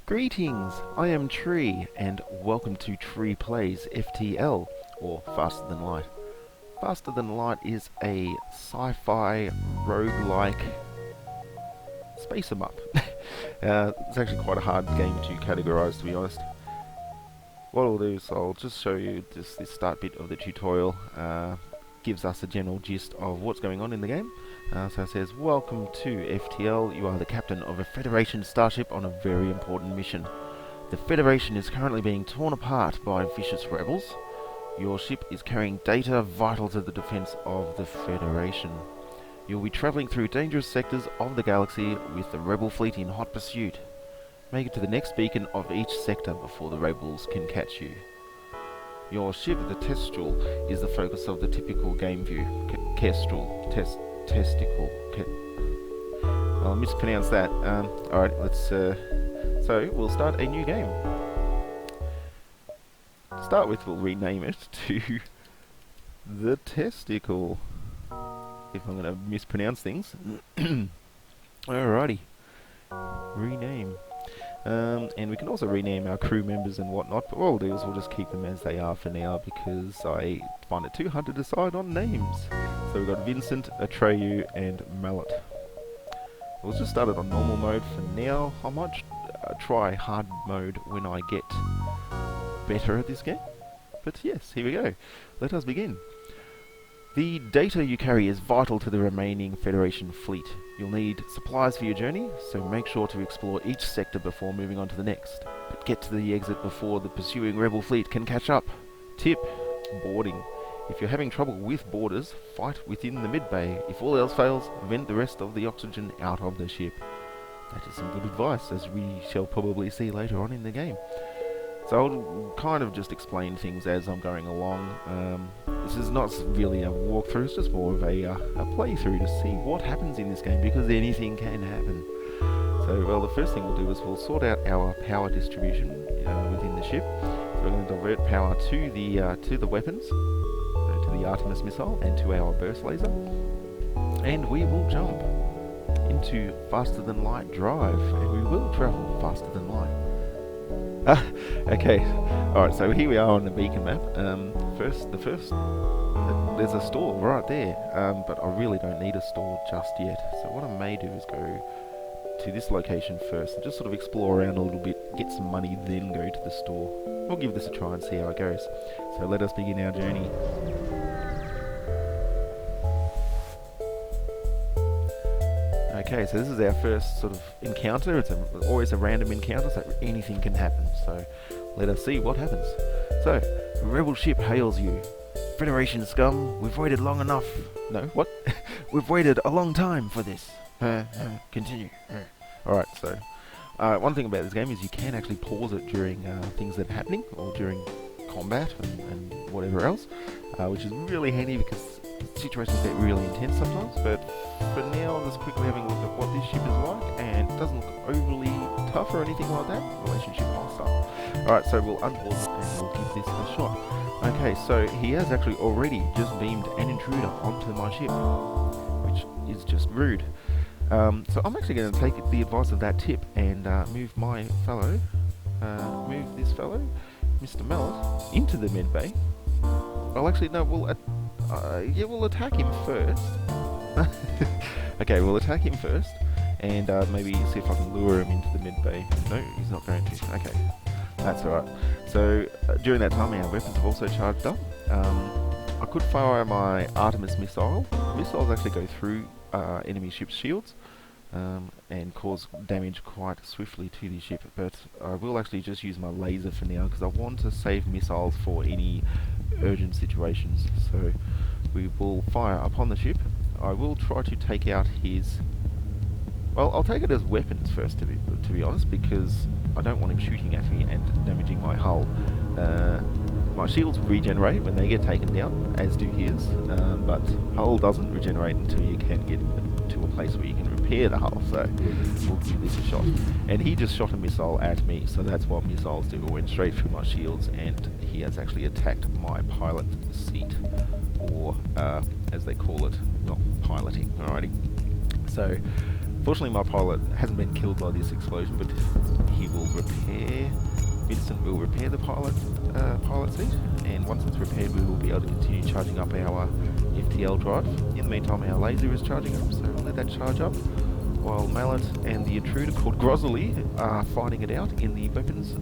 Greetings, I am Tree, and welcome to Tree Plays FTL, or Faster Than Light. Faster Than Light is a sci-fi roguelike space 'em up. It's actually quite a hard game to categorise, to be honest. What I'll do is I'll just show you just this start bit of the tutorial. Gives us a general gist of what's going on in the game. So it says, welcome to FTL, you are the captain of a Federation starship on a very important mission. The Federation is currently being torn apart by vicious rebels. Your ship is carrying data vital to the defense of the Federation. You'll be traveling through dangerous sectors of the galaxy with the rebel fleet in hot pursuit. Make it to the next beacon of each sector before the rebels can catch you. Your ship, the Testicle, is the focus of the typical game view. Testicle. I'll mispronounce that. Alright, let's... So, we'll start a new game. To start with, we'll rename it to... The Testicle. If I'm going to mispronounce things. Alrighty. Rename. And we can also rename our crew members and whatnot, but what we'll do is we'll just keep them as they are for now because I find it too hard to decide on names. So we've got Vincent, Atreyu and Mallet. We'll just start it on normal mode for now. I might try hard mode when I get better at this game. But yes, here we go. Let us begin. The data you carry is vital to the remaining Federation fleet. You'll need supplies for your journey, so make sure to explore each sector before moving on to the next. But get to the exit before the pursuing rebel fleet can catch up. Tip: boarding. If you're having trouble with boarders, fight within the mid-bay. If all else fails, vent the rest of the oxygen out of the ship. That is some good advice, as we shall probably see later on in the game. So I'll kind of just explain things as I'm going along. This is not really a walkthrough, it's just more of a playthrough to see what happens in this game, because anything can happen. So, well, the first thing we'll do is we'll sort out our power distribution within the ship. So we're going to divert power to the weapons, so to the Artemis missile and to our burst laser. And we will jump into Faster Than Light Drive, and we will travel faster than light. Okay, alright, so here we are on the beacon map. There's a store right there, but I really don't need a store just yet. So what I may do is go to this location first and just sort of explore around a little bit, get some money, then go to the store. We'll give this a try and see how it goes. So let us begin our journey. Okay, so this is our first sort of encounter. It's always a random encounter, so anything can happen. So let us see what happens. So, a rebel ship hails you. Federation scum, we've waited long enough. No, what? We've waited a long time for this. Continue. Alright, so one thing about this game is you can actually pause it during things that are happening, or during combat and whatever else, which is really handy because situations get really intense sometimes. But for now, I'm just quickly having a look at what this ship is like, and it doesn't look overly tough or anything like that. Relationship hostile. Alright, so we'll unpause it and we'll give this a shot. Okay, so he has actually already just beamed an intruder onto my ship, which is just rude. So I'm actually going to take the advice of that tip and move this fellow, Mr. Mallet, into the med bay. Well, actually, no, we'll attack him first. Okay, we'll attack him first, and maybe see if I can lure him into the mid bay. No, he's not going to. Okay, that's alright. So, during that time, our weapons have also charged up. I could fire my Artemis missile. Missiles actually go through enemy ship's shields, and cause damage quite swiftly to the ship, but I will actually just use my laser for now, because I want to save missiles for any urgent situations. So we will fire upon the ship. I will try to take out his... Well, I'll take it as weapons first, to be honest, because I don't want him shooting at me and damaging my hull. My shields regenerate when they get taken down, as do his, but hull doesn't regenerate until you can get to a place where you can repair the hull, so we'll give this a shot. And he just shot a missile at me, so that's what missiles do. It went straight through my shields, and he has actually attacked my pilot seat, or as they call it, well, piloting. Alrighty. So Fortunately, my pilot hasn't been killed by this explosion, but he will repair. Vincent will repair the pilot seat, and once it's repaired, we will be able to continue charging up our FTL drive. In the meantime, our laser is charging up, so we'll let that charge up, while Mallet and the intruder called Grosley are fighting it out in the weapons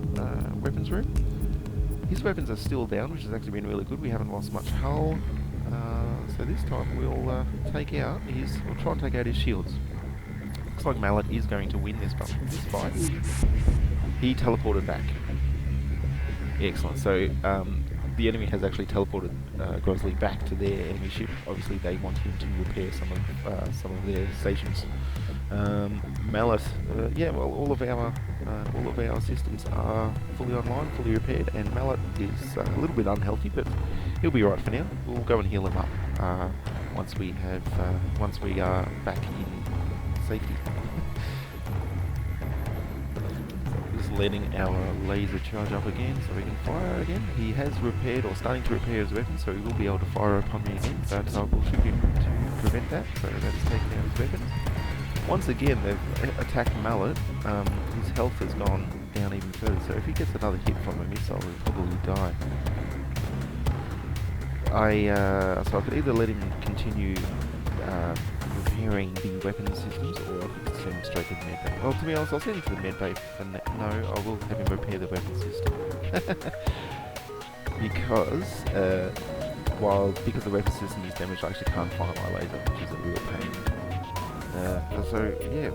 room. His weapons are still down, which has actually been really good. We haven't lost much hull, so this time we'll try and take out his shields. Looks like Mallet is going to win this fight. He teleported back. Excellent. So the enemy has actually teleported Grosley back to their enemy ship. Obviously, they want him to repair some of their stations. Mallet, all of our systems are fully online, fully repaired, and Mallet is a little bit unhealthy, but he'll be right for now. We'll go and heal him up once we are back in safety. Just letting our laser charge up again so we can fire again. He has repaired or starting to repair his weapon, so he will be able to fire upon me again, but we'll shoot him to prevent that, so that is taking out his weapons. Once again, they've attacked Mallet. His health has gone down even further, so if he gets another hit from a missile, he'll probably die. So I could either let him continue repairing the weapon systems, or I could send him straight to the medbay. Well, to be honest, I'll send him to the medbay for no, I will have him repair the weapon system. because the weapon system is damaged, I actually can't fire my laser, which is a real pain.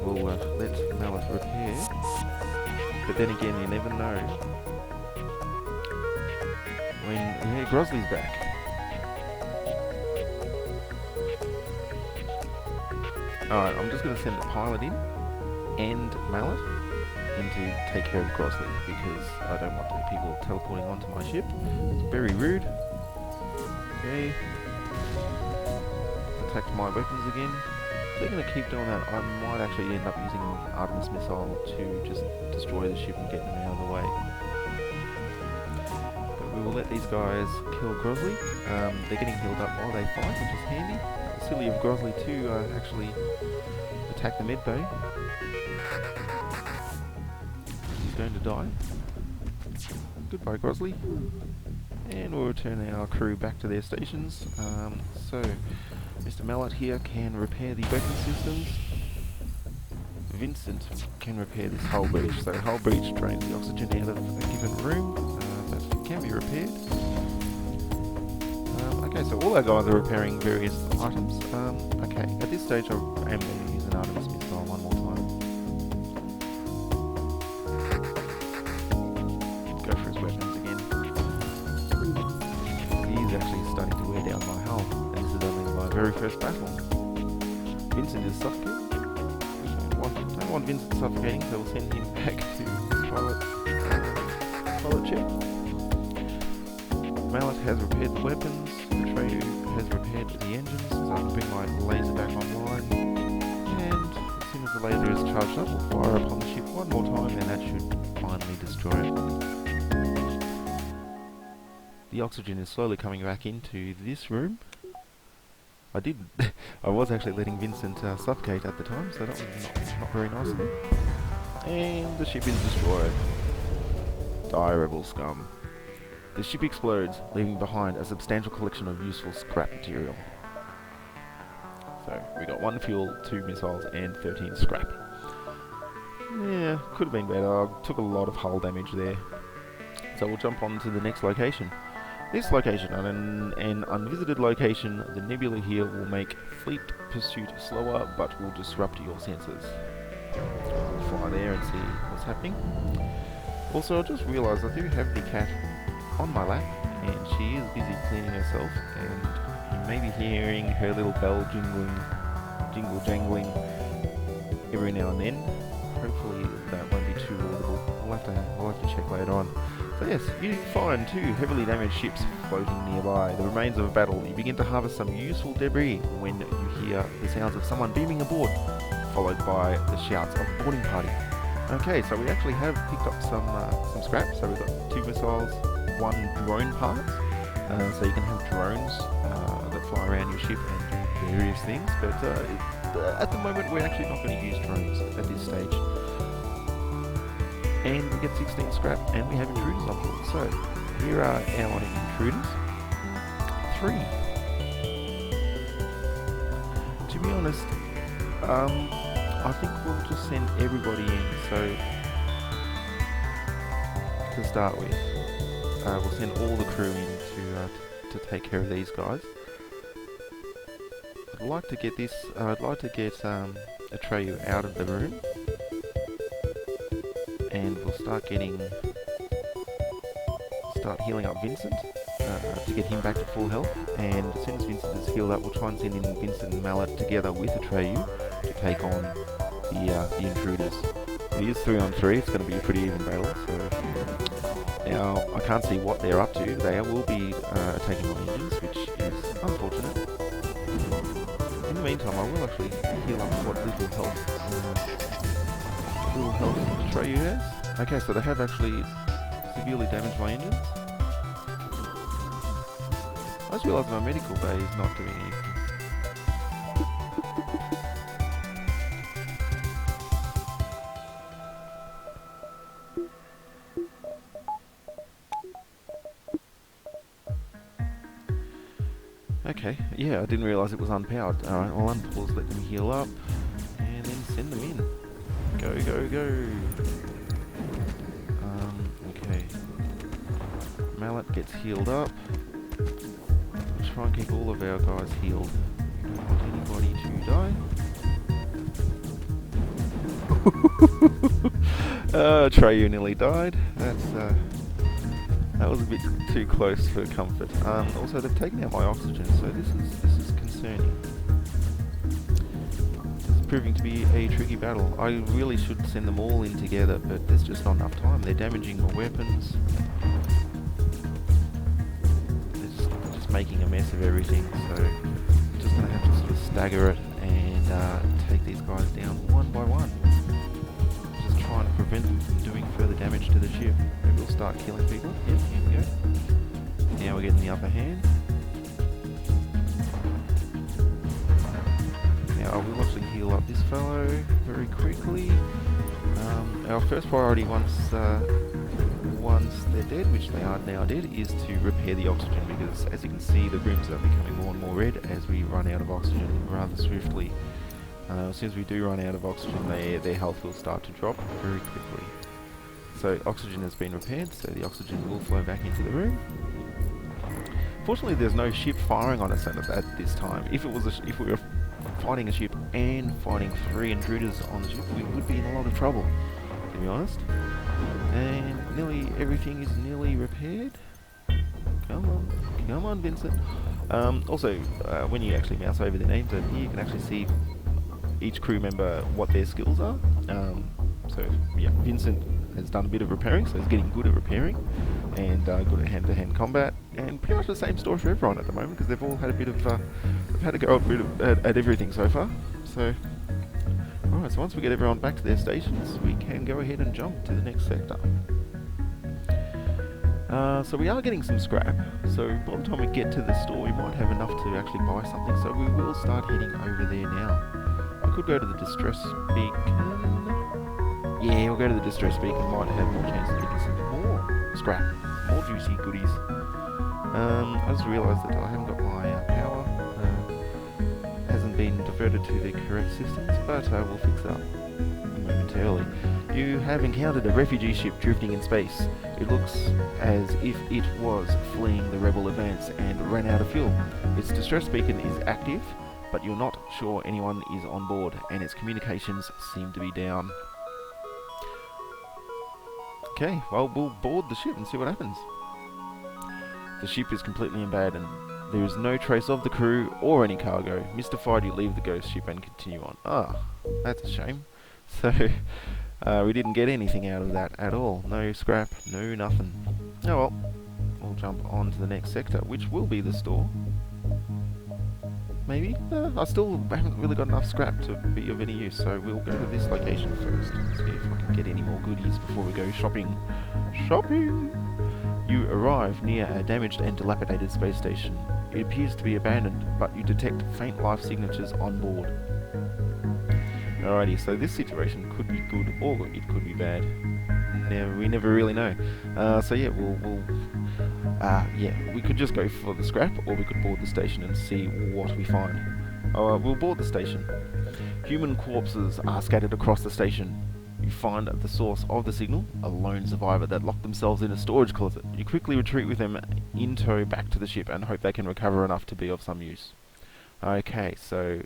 We'll let Mallet repair, but then again, you never know when Grosley's back. Alright, I'm just going to send the pilot in and Mallet in to take care of Grosley, because I don't want the people teleporting onto my ship. It's very rude. Okay. Attacked my weapons again. If they're going to keep doing that, I might actually end up using an Artemis missile to just destroy the ship and get them out of the way. But we will let these guys kill Grosley. They're getting healed up while they fight, which is handy. Silly of Grosley to actually attack the medbay. He's going to die. Goodbye, Grosley. And we'll return our crew back to their stations. So, Mr. Mallet here can repair the weapon systems. Vincent can repair this hull breach. So, hull breach drains the oxygen out of a given room. That can be repaired. Okay, so all our guys are repairing various items. Okay, at this stage I am going to use an Artemis missile one more time. Go for his weapons again. He's actually starting to wear down my hull, and this is only my very first battle. Vincent is suffocating. Don't want Vincent suffocating, so we'll send him back to pilot chair. Mallet has repaired the weapons. Has repaired the engines, so I can bring my laser back online, and as soon as the laser is charged up, we'll fire upon the ship one more time, and that should finally destroy it. The oxygen is slowly coming back into this room. I was actually letting Vincent suffocate at the time, so that was not very nice of him. And the ship is destroyed. Die, rebel scum. The ship explodes, leaving behind a substantial collection of useful scrap material. So, we got 1 fuel, 2 missiles, and 13 scrap. Yeah, could have been better. I took a lot of hull damage there. So we'll jump on to the next location. This location, an unvisited location, the nebula here will make fleet pursuit slower, but will disrupt your sensors. We'll fly there and see what's happening. Also, I just realised I do have the cat on my lap, and she is busy cleaning herself, and you may be hearing her little bell jingle jangling every now and then. Hopefully that won't be too audible. We'll have to check later on. So yes, you find 2 heavily damaged ships floating nearby, the remains of a battle. You begin to harvest some useful debris when you hear the sounds of someone beaming aboard, followed by the shouts of the boarding party. Okay, so we actually have picked up some scrap. So we've got 2 missiles, 1 drone part, so you can have drones that fly around your ship and do various things, but at the moment we're actually not going to use drones at this stage. And we get 16 scrap, and we have intruders on board. So here are our intruders. 3. To be honest, I think we'll just send everybody in. So to start with, we'll send all the crew in to take care of these guys. I'd like to get Atreyu out of the room, and we'll start healing up Vincent to get him back to full health. And as soon as Vincent is healed up, we'll try and send in Vincent and Mallet together with Atreyu to take on the intruders. It is 3 on 3. It's going to be a pretty even battle. So now I can't see what they're up to. They will be attacking my engines, which is unfortunate. In the meantime, I will actually heal up what little health Atreyu has. Okay, so they have actually severely damaged my engines. I just realised my medical bay is not doing anything. Okay, yeah, I didn't realise it was unpowered. Alright, I'll unpause, let them heal up, and then send them in. Go, go, go! Okay. Mallet gets healed up. Try and keep all of our guys healed. Don't want anybody to die. Atreyu nearly died. That was a bit too close for comfort. Also, they've taken out my oxygen, so this is concerning. This is proving to be a tricky battle. I really should send them all in together, but there's just not enough time. They're damaging my weapons. Making a mess of everything, so I'm just going to have to sort of stagger it and take these guys down one by one. Just trying to prevent them from doing further damage to the ship. Maybe we'll start killing people. Yep, here we go. Now we're getting the upper hand. Now I will actually heal up this fellow very quickly. Our first priority once they're dead, which they are now dead, is to repair the oxygen, because as you can see the rims are becoming more and more red as we run out of oxygen rather swiftly. As soon as we do run out of oxygen, their health will start to drop very quickly. So oxygen has been repaired, so the oxygen will flow back into the room. Fortunately, there's no ship firing on us at this time. If we were fighting a ship and fighting 3 intruders on the ship, we would be in a lot of trouble, to be honest. And nearly everything is nearly repaired. Come on, Vincent. Also, when you actually mouse over their names over here, you can actually see each crew member what their skills are. So yeah, Vincent has done a bit of repairing, so he's getting good at repairing and good at hand-to-hand combat. And pretty much the same story for everyone at the moment, because they've all had a bit of they've had to go at everything so far. So. Alright, so once we get everyone back to their stations, we can go ahead and jump to the next sector. So we are getting some scrap, so by the time we get to the store we might have enough to actually buy something, so we will start heading over there now. I could go to the distress beacon. Yeah, we'll go to the distress beacon, might have more chance of getting some more scrap, more juicy goodies. I just realised that I haven't got my power. Hasn't been diverted to the correct systems, but we'll fix that momentarily. You have encountered a refugee ship drifting in space. It looks as if it was fleeing the rebel advance and ran out of fuel. Its distress beacon is active, but you're not sure anyone is on board, and its communications seem to be down. Okay, well, we'll board the ship and see what happens. The ship is completely abandoned. There is no trace of the crew or any cargo. Mystified, you leave the ghost ship and continue on. Ah, that's a shame. So, we didn't get anything out of that at all. No scrap, no nothing. Oh well, we'll jump on to the next sector, which will be the store. Maybe? I still haven't really got enough scrap to be of any use, so we'll go to this location first and see if I can get any more goodies before we go shopping. Shopping! You arrive near a damaged and dilapidated space station. It appears to be abandoned, but you detect faint life signatures on board. Alrighty, so this situation could be good or it could be bad. We never really know. So yeah, we could just go for the scrap, or we could board the station and see what we find. We'll board the station. Human corpses are scattered across the station. You find the source of the signal, a lone survivor that locked themselves in a storage closet. You quickly retreat with them in tow back to the ship and hope they can recover enough to be of some use. Okay, so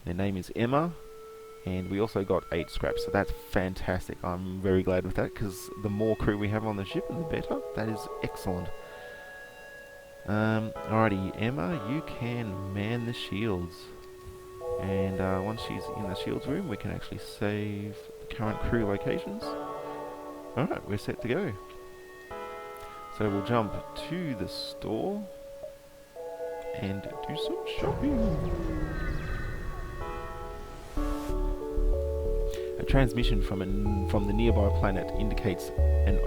their name is Emma, and we also got 8 scraps, so that's fantastic. I'm very glad with that, because the more crew we have on the ship, the better. That is excellent. Alrighty, Emma, you can man the shields. And once she's in the shields room, we can actually save the current crew locations. Alright, we're set to go. So we'll jump to the store and do some shopping. A transmission from the nearby planet indicates an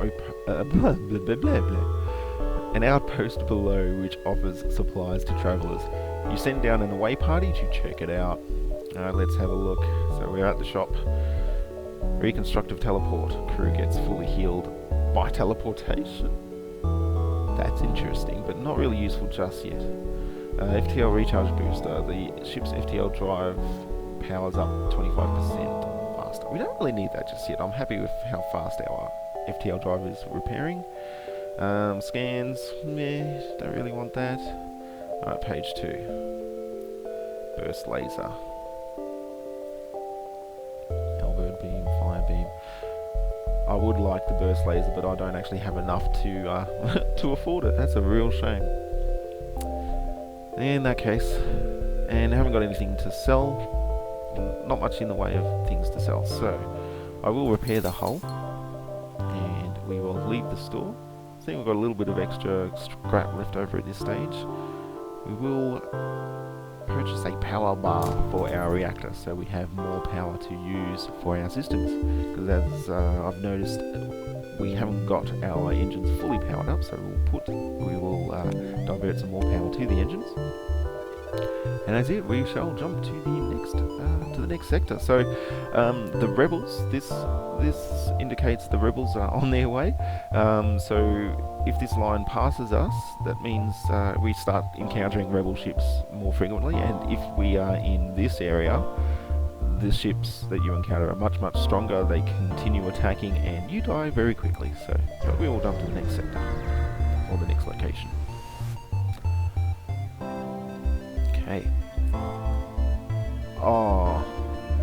outpost below which offers supplies to travellers. You send down an away party to check it out. Let's have a look. So we're at the shop. Reconstructive teleport. Crew gets fully healed by teleportation. That's interesting, but not really useful just yet. FTL recharge booster. The ship's FTL drive powers up 25% faster. We don't really need that just yet. I'm happy with how fast our FTL drive is repairing. Scans. Meh, don't really want that. Alright, page 2. Burst laser. Elbow beam, fire beam. I would like the burst laser, but I don't actually have enough to to afford it. That's a real shame. In that case, and I haven't got anything to sell. Not much in the way of things to sell. So, I will repair the hull, and we will leave the store. I think we've got a little bit of extra scrap left over at this stage. We will purchase a power bar for our reactor so we have more power to use for our systems, because as I've noticed, we haven't got our engines fully powered up, so we will divert some more power to the engines. And that's it. We shall jump to the next sector. So the rebels. This indicates the rebels are on their way. So if this line passes us, that means we start encountering rebel ships more frequently. And if we are in this area, the ships that you encounter are much stronger. They continue attacking, and you die very quickly. So, but we will jump to the next sector or the next location. Okay. Oh,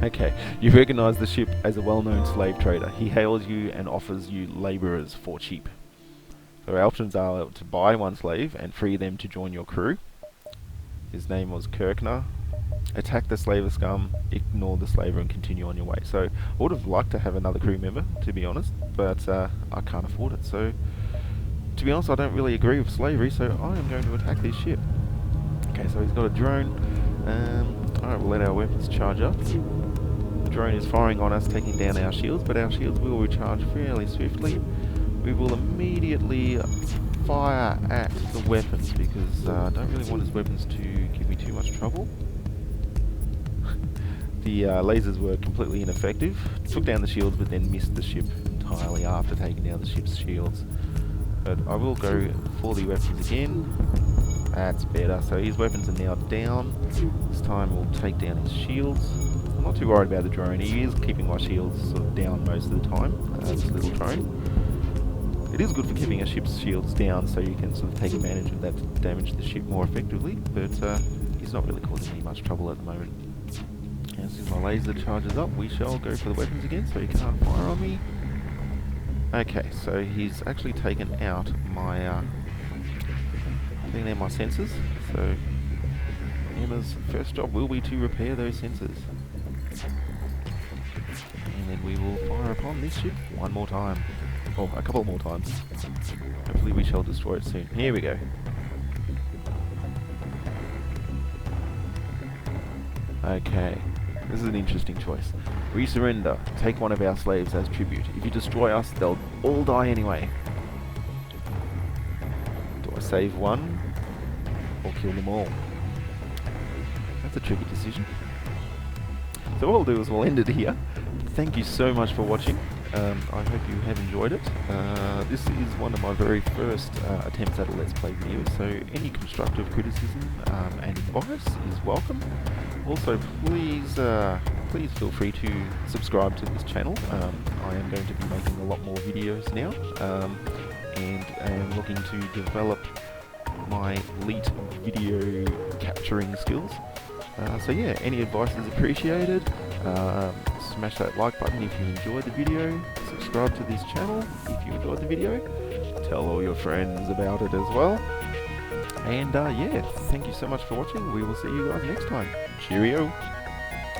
okay. You recognize the ship as a well-known slave trader. He hails you and offers you laborers for cheap. So our options are to buy one slave and free them to join your crew. His name was Kirkner. Attack the slaver scum, ignore the slaver, and continue on your way. So I would have liked to have another crew member, to be honest, but I can't afford it. So to be honest, I don't really agree with slavery, so I am going to attack this ship. Okay, so he's got a drone. Alright, we'll let our weapons charge up. The drone is firing on us, taking down our shields, but our shields will recharge fairly swiftly. We will immediately fire at the weapons, because I don't really want his weapons to give me too much trouble. The lasers were completely ineffective. Took down the shields, but then missed the ship entirely after taking down the ship's shields. But I will go for the weapons again. That's better. So his weapons are now down. This time we'll take down his shields. I'm not too worried about the drone. He is keeping my shields sort of down most of the time. This little drone. It is good for keeping a ship's shields down, so you can sort of take advantage of that to damage the ship more effectively. But he's not really causing me much trouble at the moment. As soon as my laser charges up, we shall go for the weapons again, so he can't fire on me. Okay, so he's actually taken out my my sensors. So Emma's first job will be to repair those sensors, and then we will fire upon this ship one more time, or a couple more times. Hopefully we shall destroy it soon. Here we go. Okay. This is an interesting choice. We surrender. Take one of our slaves as tribute. If you destroy us, they'll all die anyway. Do I save one? Or kill them all? That's a tricky decision. So what we'll do is we'll end it here. Thank you so much for watching. I hope you have enjoyed it. This is one of my very first attempts at a Let's Play video, so any constructive criticism and advice is welcome. Also, please feel free to subscribe to this channel. I am going to be making a lot more videos now, and I am looking to develop my elite video capturing skills. So yeah, any advice is appreciated. Smash that like button if you enjoyed the video. Subscribe to this channel if you enjoyed the video. Tell all your friends about it as well. And yeah, thank you so much for watching. We will see you guys next time. Cheerio!